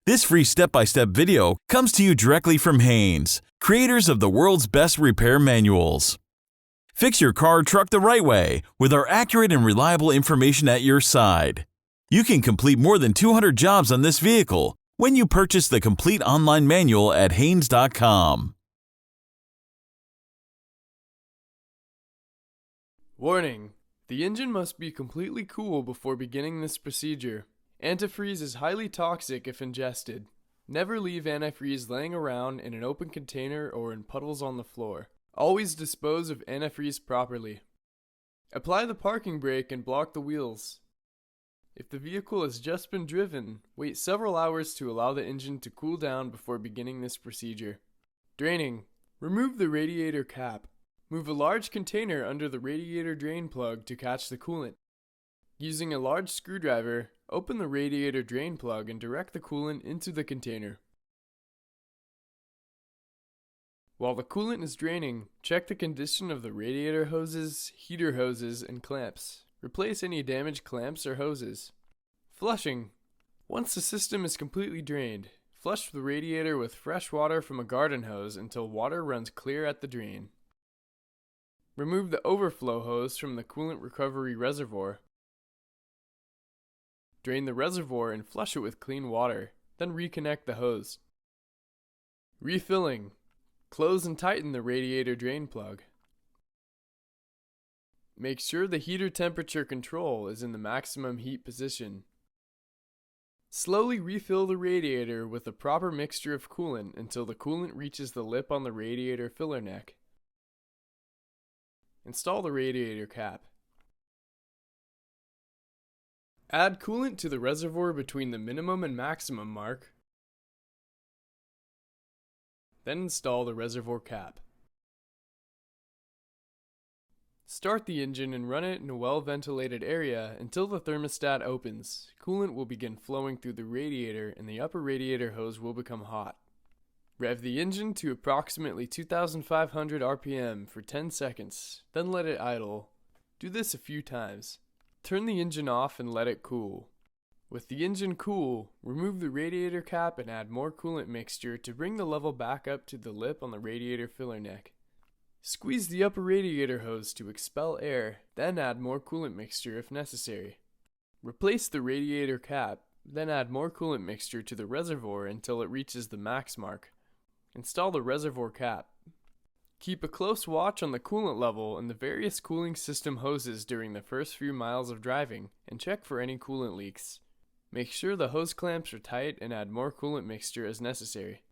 This free step-by-step video comes to you directly from Haynes, creators of the world's best repair manuals. Fix your car or truck the right way with our accurate and reliable information at your side. You can complete more than 200 jobs on this vehicle when you purchase the complete online manual at Haynes.com. Warning: the engine must be completely cool before beginning this procedure. Antifreeze is highly toxic if ingested. Never leave antifreeze laying around in an open container or in puddles on the floor. Always dispose of antifreeze properly. Apply the parking brake and block the wheels. If the vehicle has just been driven, wait several hours to allow the engine to cool down before beginning this procedure. Draining: remove the radiator cap. Move a large container under the radiator drain plug to catch the coolant. Using a large screwdriver, open the radiator drain plug and direct the coolant into the container. While the coolant is draining, check the condition of the radiator hoses, heater hoses, and clamps. Replace any damaged clamps or hoses. Flushing: once the system is completely drained, flush the radiator with fresh water from a garden hose until water runs clear at the drain. Remove the overflow hose from the coolant recovery reservoir. Drain the reservoir and flush it with clean water, then reconnect the hose. Refilling: close and tighten the radiator drain plug. Make sure the heater temperature control is in the maximum heat position. Slowly refill the radiator with a proper mixture of coolant until the coolant reaches the lip on the radiator filler neck. Install the radiator cap. Add coolant to the reservoir between the minimum and maximum mark. Then install the reservoir cap. Start the engine and run it in a well-ventilated area until the thermostat opens. Coolant will begin flowing through the radiator and the upper radiator hose will become hot. Rev the engine to approximately 2,500 RPM for 10 seconds, then let it idle. Do this a few times. Turn the engine off and let it cool. With the engine cool, remove the radiator cap and add more coolant mixture to bring the level back up to the lip on the radiator filler neck. Squeeze the upper radiator hose to expel air, then add more coolant mixture if necessary. Replace the radiator cap, then add more coolant mixture to the reservoir until it reaches the max mark. Install the reservoir cap. Keep a close watch on the coolant level and the various cooling system hoses during the first few miles of driving, and check for any coolant leaks. Make sure the hose clamps are tight and add more coolant mixture as necessary.